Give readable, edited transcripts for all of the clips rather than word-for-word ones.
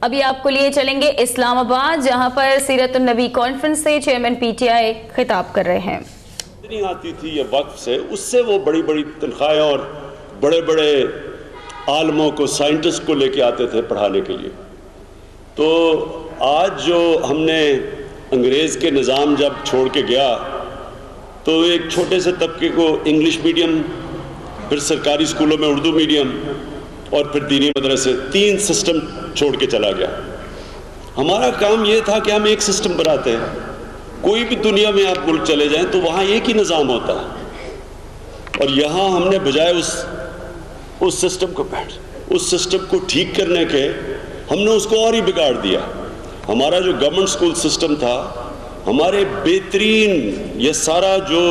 ابھی آپ کو لیے چلیں گے اسلام آباد، جہاں پر سیرت النبی کانفرنس سے چیئرمین پی ٹی آئی خطاب کر رہے ہیں۔ نہیں آتی تھی یہ وقف سے، اس سے وہ بڑی بڑی تنخواہیں اور بڑے بڑے عالموں کو، سائنٹسٹ کو لے کے آتے تھے پڑھانے کے لیے۔ تو آج جو ہم نے انگریز کے نظام جب چھوڑ کے گیا تو ایک چھوٹے سے طبقے کو انگلش میڈیم، پھر سرکاری اسکولوں میں اردو میڈیم اور پھر دینی مدرسے، 3 سسٹم چھوڑ کے چلا گیا۔ ہمارا کام یہ تھا کہ ہم ایک سسٹم بناتے ہیں۔ کوئی بھی دنیا میں آپ ملک چلے جائیں تو وہاں ایک ہی نظام ہوتا ہے، اور یہاں ہم نے بجائے اس سسٹم کو ٹھیک کرنے کے، ہم نے اس کو اور ہی بگاڑ دیا۔ ہمارا جو گورنمنٹ اسکول سسٹم تھا، ہمارے بہترین، یہ سارا جو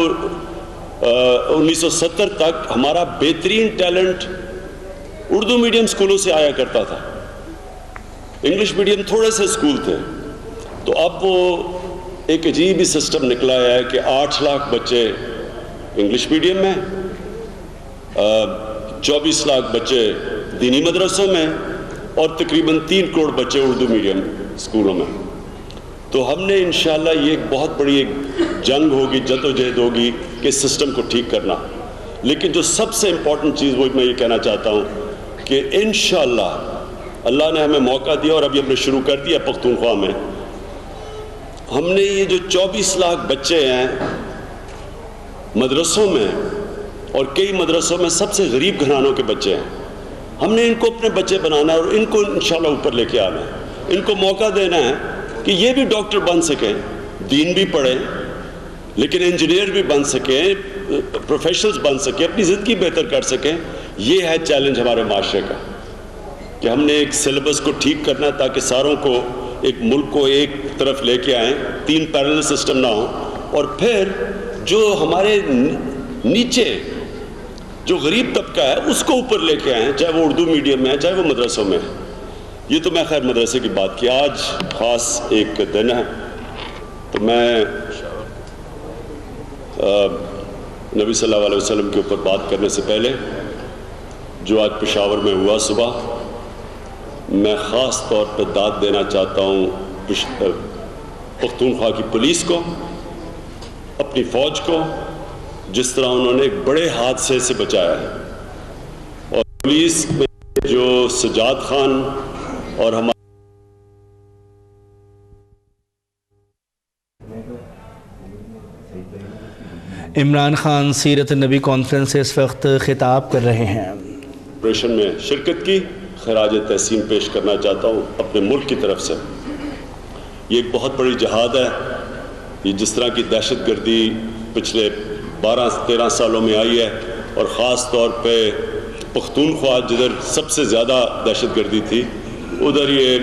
1970 تک ہمارا بہترین ٹیلنٹ اردو میڈیم اسکولوں سے آیا کرتا تھا، انگلش میڈیم تھوڑے سے اسکول تھے۔ تو اب وہ ایک عجیب ہی سسٹم نکلا ہے کہ 8 لاکھ بچے انگلش میڈیم میں، 24 لاکھ بچے دینی مدرسوں میں، اور تقریباً 3 کروڑ بچے اردو میڈیم اسکولوں میں۔ تو ہم نے انشاءاللہ یہ ایک بہت بڑی ایک جنگ ہوگی، جدوجہد ہوگی کہ اس سسٹم کو ٹھیک کرنا۔ لیکن جو سب سے امپورٹنٹ چیز وہ میں یہ کہنا چاہتا ہوں کہ انشاءاللہ اللہ نے ہمیں موقع دیا، اور ابھی ہم نے شروع کر دیا پختونخوا میں۔ ہم نے یہ جو 24 لاکھ بچے ہیں مدرسوں میں، اور کئی مدرسوں میں سب سے غریب گھرانوں کے بچے ہیں، ہم نے ان کو اپنے بچے بنانا ہے اور ان کو انشاءاللہ اوپر لے کے آنا ہے۔ ان کو موقع دینا ہے کہ یہ بھی ڈاکٹر بن سکیں، دین بھی پڑھیں، لیکن انجینئر بھی بن سکیں، پروفیشنلز بن سکیں، اپنی زندگی بہتر کر سکیں۔ یہ ہے چیلنج ہمارے معاشرے کا، کہ ہم نے ایک سلیبس کو ٹھیک کرنا ہے تاکہ ساروں کو، ایک ملک کو ایک طرف لے کے آئیں، 3 پیرلل سسٹم نہ ہوں، اور پھر جو ہمارے نیچے جو غریب طبقہ ہے اس کو اوپر لے کے آئیں، چاہے وہ اردو میڈیم میں ہے، چاہے وہ مدرسوں میں ہے۔ یہ تو میں خیر مدرسے کی بات کی۔ آج خاص ایک دن ہے، تو میں نبی صلی اللہ علیہ وسلم کے اوپر بات کرنے سے پہلے، جو آج پشاور میں ہوا صبح، میں خاص طور پہ داد دینا چاہتا ہوں پختونخوا کی پولیس کو، اپنی فوج کو، جس طرح انہوں نے ایک بڑے حادثے سے بچایا ہے۔ اور پولیس میں جو سجاد خان اور ہمارے عمران خان سیرت النبی کانفرنس سے اس وقت خطاب کر رہے ہیں۔ آپریشن میں شرکت کی، خراج تحسین پیش کرنا چاہتا ہوں اپنے ملک کی طرف سے۔ یہ ایک بہت بڑی جہاد ہے۔ یہ جس طرح کی دہشت گردی پچھلے 12-13 سالوں میں آئی ہے، اور خاص طور پہ پختونخوا جدھر سب سے زیادہ دہشت گردی تھی، ادھر یہ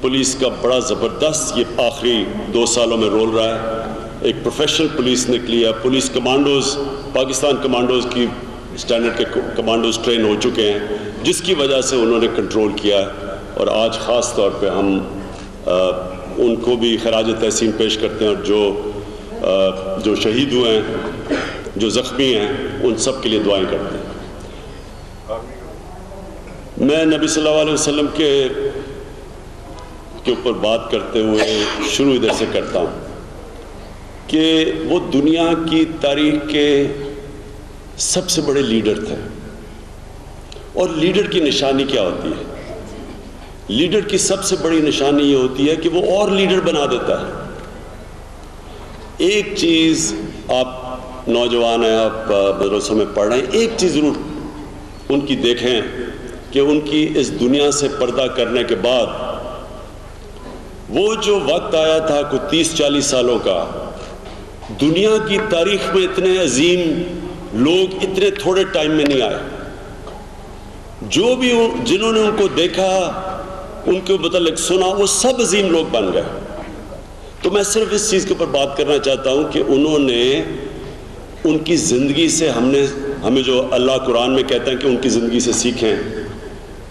پولیس کا بڑا زبردست یہ آخری 2 سالوں میں رول رہا ہے۔ ایک پروفیشنل پولیس نکلی ہے، پولیس کمانڈوز، پاکستان کمانڈوز کی اسٹینڈرڈ کے کمانڈوز ٹرین ہو چکے ہیں، جس کی وجہ سے انہوں نے کنٹرول کیا ہے۔ اور آج خاص طور پہ ہم ان کو بھی خراج تحسین پیش کرتے ہیں، اور جو شہید ہوئے ہیں، جو زخمی ہیں، ان سب کے لیے دعائیں کرتے ہیں۔ میں نبی صلی اللہ علیہ وسلم کے اوپر بات کرتے ہوئے شروع ادھر سے کرتا ہوں کہ وہ دنیا کی تاریخ کے سب سے بڑے لیڈر تھے۔ اور لیڈر کی نشانی کیا ہوتی ہے؟ لیڈر کی سب سے بڑی نشانی یہ ہوتی ہے کہ وہ اور لیڈر بنا دیتا ہے۔ ایک چیز آپ نوجوان ہیں، آپ مدرسوں میں پڑھ رہے ہیں، ایک چیز ضرور ان کی دیکھیں کہ ان کی اس دنیا سے پردہ کرنے کے بعد وہ جو وقت آیا تھا کوئی 30-40 سالوں کا، دنیا کی تاریخ میں اتنے عظیم لوگ اتنے تھوڑے ٹائم میں نہیں آئے۔ جو بھی جنہوں نے ان کو دیکھا، ان کے متعلق سنا، وہ سب عظیم لوگ بن گئے۔ تو میں صرف اس چیز کے اوپر بات کرنا چاہتا ہوں کہ انہوں نے، ان کی زندگی سے ہمیں جو اللہ قرآن میں کہتا ہے کہ ان کی زندگی سے سیکھیں،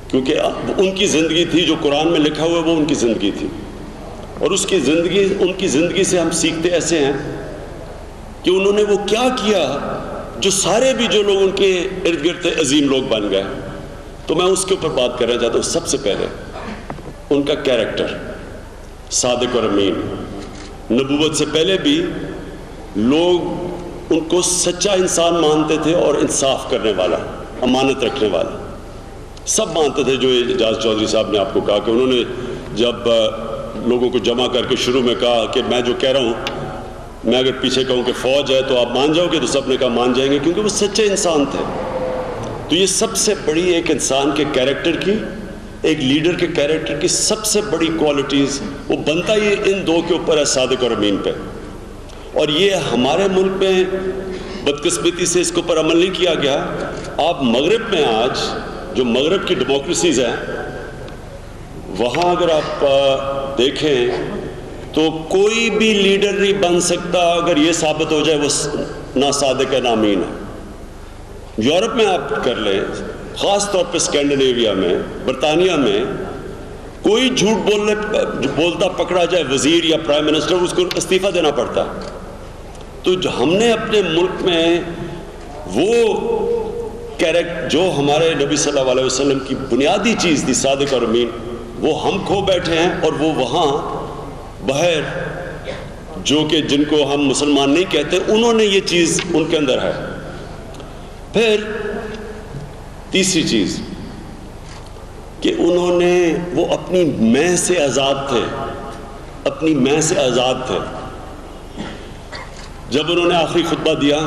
کیونکہ ان کی زندگی تھی، جو قرآن میں لکھا ہوا ہے وہ ان کی زندگی تھی، اور ان کی زندگی سے ہم سیکھتے ایسے ہیں کہ انہوں نے وہ کیا کیا جو سارے بھی جو لوگ ان کے ارد گرد تھے عظیم لوگ بن گئے۔ تو میں اس کے اوپر بات کرنا چاہتا ہوں۔ سب سے پہلے ان کا کیریکٹر صادق اور امین. نبوت سے پہلے بھی لوگ ان کو سچا انسان مانتے تھے اور انصاف کرنے والا, امانت رکھنے والا, سب مانتے تھے. جو اعجاز چودھری صاحب نے آپ کو کہا کہ انہوں نے جب لوگوں کو جمع کر کے شروع میں کہا کہ میں جو کہہ رہا ہوں, میں اگر پیچھے کہوں کہ فوج ہے تو آپ مان جاؤ گے, تو سب نے کہا مان جائیں گے, کیونکہ وہ سچے انسان تھے. تو یہ سب سے بڑی ایک انسان کے کیریکٹر کی, ایک لیڈر کے کیریکٹر کی سب سے بڑی کوالٹیز, وہ بنتا ہی ان دو کے اوپر ہے, صادق اور امین پہ. اور یہ ہمارے ملک میں بدقسمتی سے اس کے اوپر عمل نہیں کیا گیا. آپ مغرب میں آج جو مغرب کی ڈیموکریسیز ہیں, وہاں اگر آپ دیکھیں تو کوئی بھی لیڈر نہیں بن سکتا اگر یہ ثابت ہو جائے وہ نہ صادق ہے نہ امین ہے. یورپ میں آپ کر لیں, خاص طور پہ اسکینڈینیویا میں, برطانیہ میں, کوئی جھوٹ بولتا پکڑا جائے وزیر یا پرائم منسٹر, اس کو استعفیٰ دینا پڑتا. تو جو ہم نے اپنے ملک میں وہ کیریکٹر جو ہمارے نبی صلی اللہ علیہ وسلم کی بنیادی چیز تھی, صادق اور امین, وہ ہم کھو بیٹھے ہیں. اور وہ وہاں باہر جو کہ جن کو ہم مسلمان نہیں کہتے, انہوں نے یہ چیز ان کے اندر ہے. پھر تیسری چیز کہ انہوں نے, وہ اپنی میں سے آزاد تھے, اپنی میں سے آزاد تھے. جب انہوں نے آخری خطبہ دیا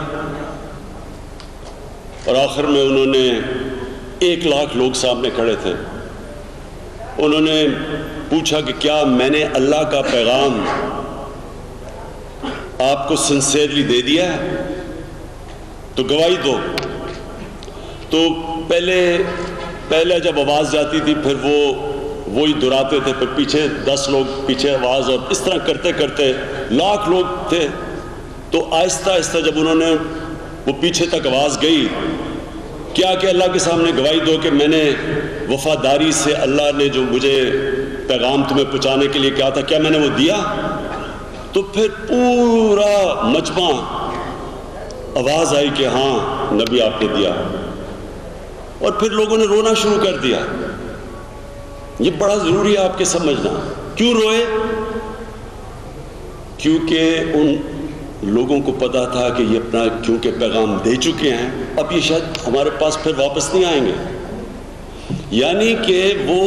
اور آخر میں انہوں نے 1 لاکھ لوگ سامنے کھڑے تھے, انہوں نے پوچھا کہ کیا میں نے اللہ کا پیغام آپ کو سنسیئرلی دے دیا ہے, تو گواہی دو. تو پہلے جب آواز جاتی تھی پھر وہی دہراتے تھے, پھر پیچھے 10 لوگ پیچھے آواز, اور اس طرح کرتے کرتے لاکھ لوگ تھے. تو آہستہ آہستہ جب انہوں نے وہ پیچھے تک آواز گئی, کیا کہ اللہ کے سامنے گواہی دو کہ میں نے وفاداری سے, اللہ نے جو مجھے پیغام تمہیں پہنچانے کے لیے کہا تھا, کیا میں نے وہ دیا؟ تو پھر پورا مجمع آواز آئی کہ ہاں نبی آپ نے دیا. اور پھر لوگوں نے رونا شروع کر دیا. یہ بڑا ضروری ہے آپ کے سمجھنا. کیوں روئے؟ کیونکہ ان لوگوں کو پتا تھا کہ یہ اپنا کیونکہ پیغام دے چکے ہیں, اب یہ شاید ہمارے پاس پھر واپس نہیں آئیں گے. یعنی کہ وہ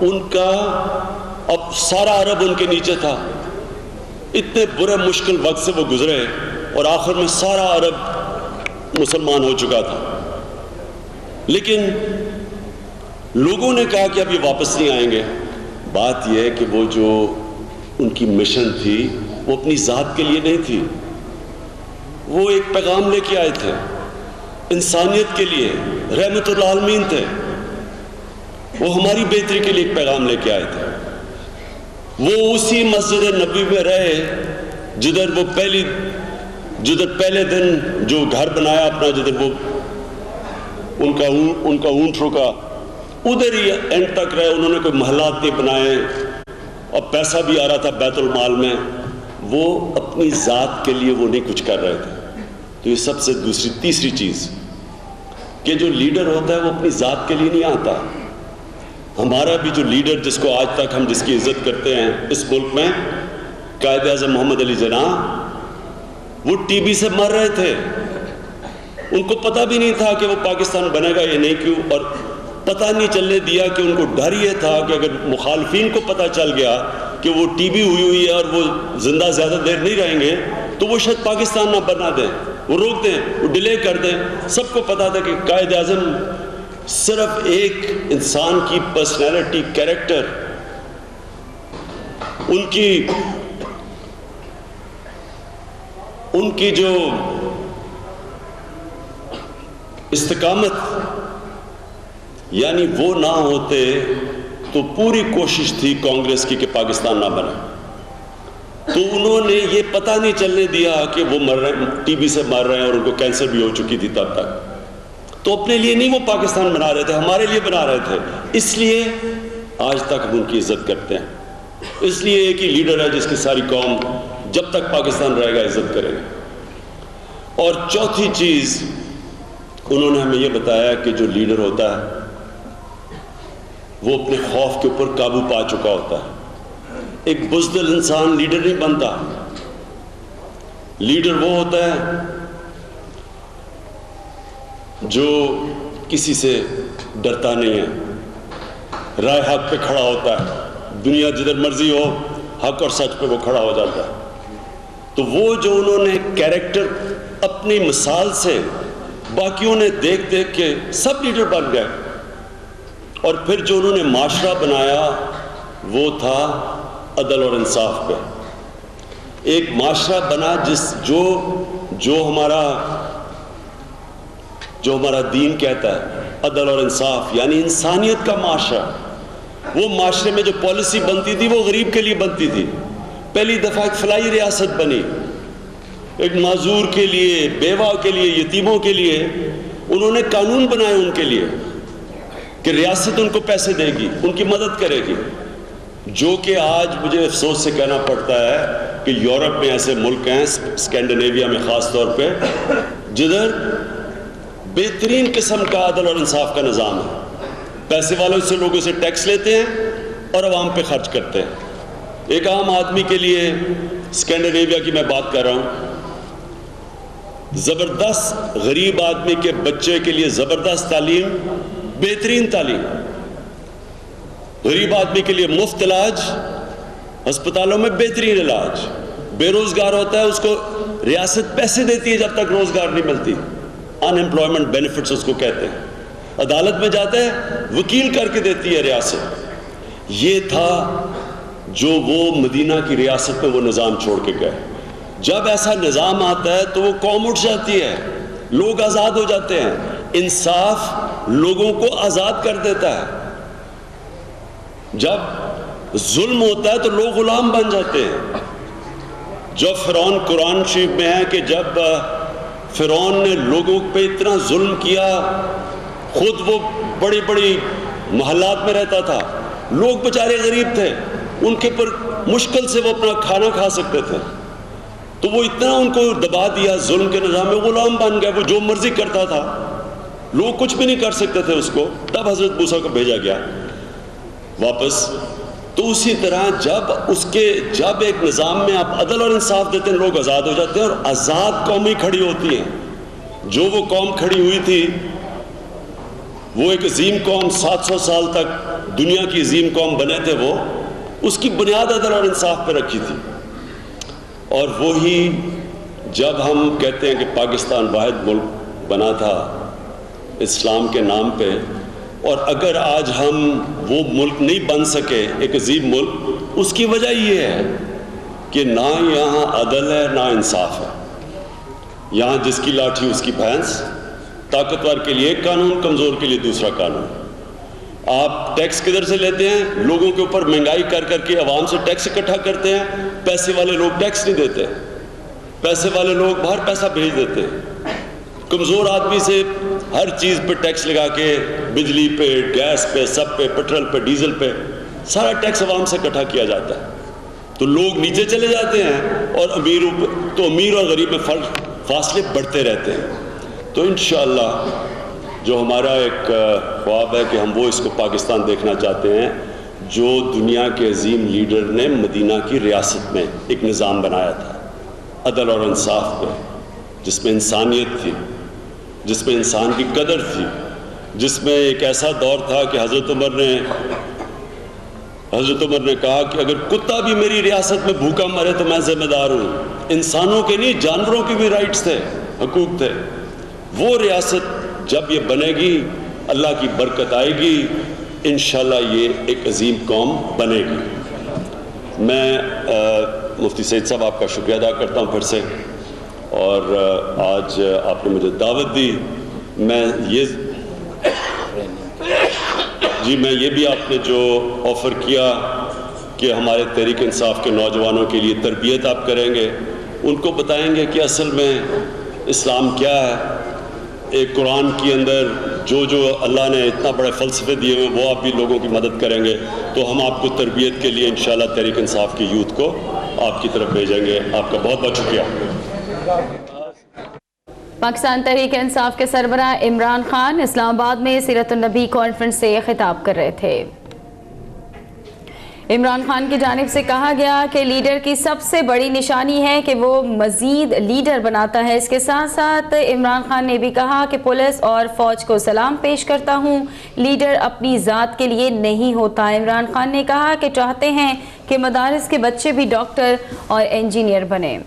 ان کا اب سارا عرب ان کے نیچے تھا. اتنے برے مشکل وقت سے وہ گزرے اور آخر میں سارا عرب مسلمان ہو چکا تھا. لیکن لوگوں نے کہا کہ اب یہ واپس نہیں آئیں گے. بات یہ ہے کہ وہ جو ان کی مشن تھی وہ اپنی ذات کے لیے نہیں تھی, وہ ایک پیغام لے کے آئے تھے, انسانیت کے لیے, رحمت للعالمین تھے. وہ ہماری بہتری کے لیے ایک پیغام لے کے آئے تھے. وہ اسی مسجد نبوی میں رہے جدھر پہلے دن جو گھر بنایا اپنا, جدھر وہ ان کا اونٹ رکا, ادھر ہی اینڈ تک رہے. انہوں نے کوئی محلات نہیں بنائے اور پیسہ بھی آ رہا تھا بیت المال میں. وہ اپنی ذات کے لیے وہ نہیں کچھ کر رہے تھے. تو یہ سب سے تیسری چیز کہ جو لیڈر ہوتا ہے وہ اپنی ذات کے لیے نہیں آتا. ہمارا بھی جو لیڈر جس کو آج تک ہم جس کی عزت کرتے ہیں اس ملک میں, قائد اعظم محمد علی جناح, وہ ٹی بی سے مر رہے تھے. ان کو پتہ بھی نہیں تھا کہ وہ پاکستان بنے گا یا نہیں. کیوں؟ اور پتہ نہیں چلنے دیا کہ ان کو ڈر یہ تھا کہ اگر مخالفین کو پتہ چل گیا کہ وہ ٹی بی ہوئی ہے اور وہ زندہ زیادہ دیر نہیں رہیں گے تو وہ شاید پاکستان نہ بنا دیں, وہ روک دیں, وہ ڈیلے کر دیں. سب کو پتہ تھا کہ قائد اعظم صرف ایک انسان کی پرسنالٹی, کیریکٹر, ان کی جو استقامت, یعنی وہ نہ ہوتے تو پوری کوشش تھی کانگریس کی کہ پاکستان نہ بنے. تو انہوں نے یہ پتہ نہیں چلنے دیا کہ وہ مر رہے ہیں, ٹی بی سے مر رہے ہیں اور ان کو کینسر بھی ہو چکی تھی تب تک. تو اپنے لیے نہیں وہ پاکستان بنا رہے تھے, ہمارے لیے بنا رہے تھے. اس لیے آج تک ہم ان کی عزت کرتے ہیں. اس لیے ایک ہی لیڈر ہے جس کی ساری قوم جب تک پاکستان رہے گا عزت کرے گا. اور چوتھی چیز انہوں نے ہمیں یہ بتایا کہ جو لیڈر ہوتا ہے وہ اپنے خوف کے اوپر قابو پا چکا ہوتا ہے. ایک بزدل انسان لیڈر نہیں بنتا. لیڈر وہ ہوتا ہے جو کسی سے ڈرتا نہیں ہے, رائے حق پہ کھڑا ہوتا ہے. دنیا جدھر مرضی ہو, حق اور سچ پہ وہ کھڑا ہو جاتا ہے. تو وہ جو انہوں نے کیریکٹر اپنی مثال سے باقیوں نے دیکھ دیکھ کے سب لیڈر بن گئے, اور پھر جو انہوں نے معاشرہ بنایا وہ تھا عدل اور انصاف پہ. ایک معاشرہ بنا جو ہمارا دین کہتا ہے, عدل اور انصاف, یعنی انسانیت کا معاشرہ. وہ معاشرے میں جو پالیسی بنتی تھی وہ غریب کے لیے بنتی تھی. پہلی دفعہ ایک فلاحی ریاست بنی, ایک معذور کے لیے, بیوہ کے لیے, یتیموں کے لیے انہوں نے قانون بنائے ان کے لیے کہ ریاست ان کو پیسے دے گی, ان کی مدد کرے گی. جو کہ آج مجھے افسوس سے کہنا پڑتا ہے کہ یورپ میں ایسے ملک ہیں, اسکینڈینیویا میں خاص طور پہ, جدھر بہترین قسم کا عدل اور انصاف کا نظام ہے. پیسے والوں سے لوگوں سے ٹیکس لیتے ہیں اور عوام پہ خرچ کرتے ہیں. ایک عام آدمی کے لیے, اسکینڈینیویا کی میں بات کر رہا ہوں, زبردست غریب آدمی کے بچے کے لیے زبردست تعلیم, بہترین تعلیم. غریب آدمی کے لیے مفت علاج, ہسپتالوں میں بہترین علاج. بے روزگار ہوتا ہے اس کو ریاست پیسے دیتی ہے جب تک روزگار نہیں ملتی, ان امپلائمنٹ بینیفٹس اس کو کہتے ہیں. عدالت میں جاتا ہے, وکیل کر کے دیتی ہے ریاست. یہ تھا جو وہ مدینہ کی ریاست میں وہ نظام چھوڑ کے گئے. جب ایسا نظام آتا ہے تو وہ قوم اٹھ جاتی ہے, لوگ آزاد ہو جاتے ہیں. انصاف لوگوں کو آزاد کر دیتا ہے. جب ظلم ہوتا ہے تو لوگ غلام بن جاتے ہیں. جو فرعون, قرآن شریف میں ہے کہ جب فرعون نے لوگوں پہ اتنا ظلم کیا, خود وہ بڑی بڑی محلات میں رہتا تھا, لوگ بیچارے غریب تھے, ان کے پر مشکل سے وہ اپنا کھانا کھا سکتے تھے, تو وہ اتنا ان کو دبا دیا ظلم کے نظام میں, غلام بن گئے. وہ جو مرضی کرتا تھا, لوگ کچھ بھی نہیں کر سکتے تھے اس کو. تب حضرت موسیٰ کو بھیجا گیا واپس. تو اسی طرح جب ایک نظام میں آپ عدل اور انصاف دیتے ہیں, لوگ آزاد ہو جاتے ہیں, اور آزاد قومیں کھڑی ہوتی ہیں. جو وہ قوم کھڑی ہوئی تھی, وہ ایک عظیم قوم, 700 سال تک دنیا کی عظیم قوم بنے تھے, وہ اس کی بنیاد عدل اور انصاف پہ رکھی تھی. اور وہی جب ہم کہتے ہیں کہ پاکستان واحد ملک بنا تھا اسلام کے نام پہ, اور اگر آج ہم وہ ملک نہیں بن سکے, ایک عظیم ملک, اس کی وجہ یہ ہے کہ نہ یہاں عدل ہے نہ انصاف ہے. یہاں جس کی لاٹھی اس کی بھینس, طاقتور کے لیے ایک قانون, کمزور کے لیے دوسرا قانون. آپ ٹیکس کدھر سے لیتے ہیں؟ لوگوں کے اوپر مہنگائی کر کر کے عوام سے ٹیکس اکٹھا کرتے ہیں. پیسے والے لوگ ٹیکس نہیں دیتے, پیسے والے لوگ باہر پیسہ بھیج دیتے ہیں. کمزور آدمی سے ہر چیز پہ ٹیکس لگا کے, بجلی پہ, گیس پہ, سب پہ, پیٹرول پہ, ڈیزل پہ, سارا ٹیکس عوام سے اکٹھا کیا جاتا ہے. تو لوگ نیچے چلے جاتے ہیں, اور امیر اور غریب میں فاصلے بڑھتے رہتے ہیں. تو انشاءاللہ جو ہمارا ایک خواب ہے کہ ہم وہ اس کو پاکستان دیکھنا چاہتے ہیں جو دنیا کے عظیم لیڈر نے مدینہ کی ریاست میں ایک نظام بنایا تھا, عدل اور انصاف پہ, جس میں انسانیت تھی, جس میں انسان کی قدر تھی, جس میں ایک ایسا دور تھا کہ حضرت عمر نے کہا کہ اگر کتا بھی میری ریاست میں بھوکا مرے تو میں ذمہ دار ہوں. انسانوں کے نہیں, جانوروں کے بھی رائٹس تھے, حقوق تھے. وہ ریاست جب یہ بنے گی, اللہ کی برکت آئے گی, انشاءاللہ یہ ایک عظیم قوم بنے گی. میں مفتی سعید صاحب آپ کا شکریہ ادا کرتا ہوں پھر سے, اور آج آپ نے مجھے دعوت دی. میں یہ بھی آپ نے جو آفر کیا کہ ہمارے تحریک انصاف کے نوجوانوں کے لیے تربیت آپ کریں گے, ان کو بتائیں گے کہ اصل میں اسلام کیا ہے. ایک قرآن کے اندر جو اللہ نے اتنا بڑے فلسفے دیے ہوئے, وہ آپ بھی لوگوں کی مدد کریں گے. تو ہم آپ کو تربیت کے لیے انشاءاللہ تحریک انصاف کی یوتھ کو آپ کی طرف بھیجیں گے. آپ کا بہت بہت شکریہ. پاکستان تحریک انصاف کے سربراہ عمران خان اسلام آباد میں سیرت النبی کانفرنس سے خطاب کر رہے تھے. عمران خان کی جانب سے کہا گیا کہ لیڈر کی سب سے بڑی نشانی ہے کہ وہ مزید لیڈر بناتا ہے۔ اس کے ساتھ ساتھ عمران خان نے بھی کہا کہ پولیس اور فوج کو سلام پیش کرتا ہوں، لیڈر اپنی ذات کے لیے نہیں ہوتا۔ عمران خان نے کہا کہ چاہتے ہیں کہ مدارس کے بچے بھی ڈاکٹر اور انجینئر بنیں۔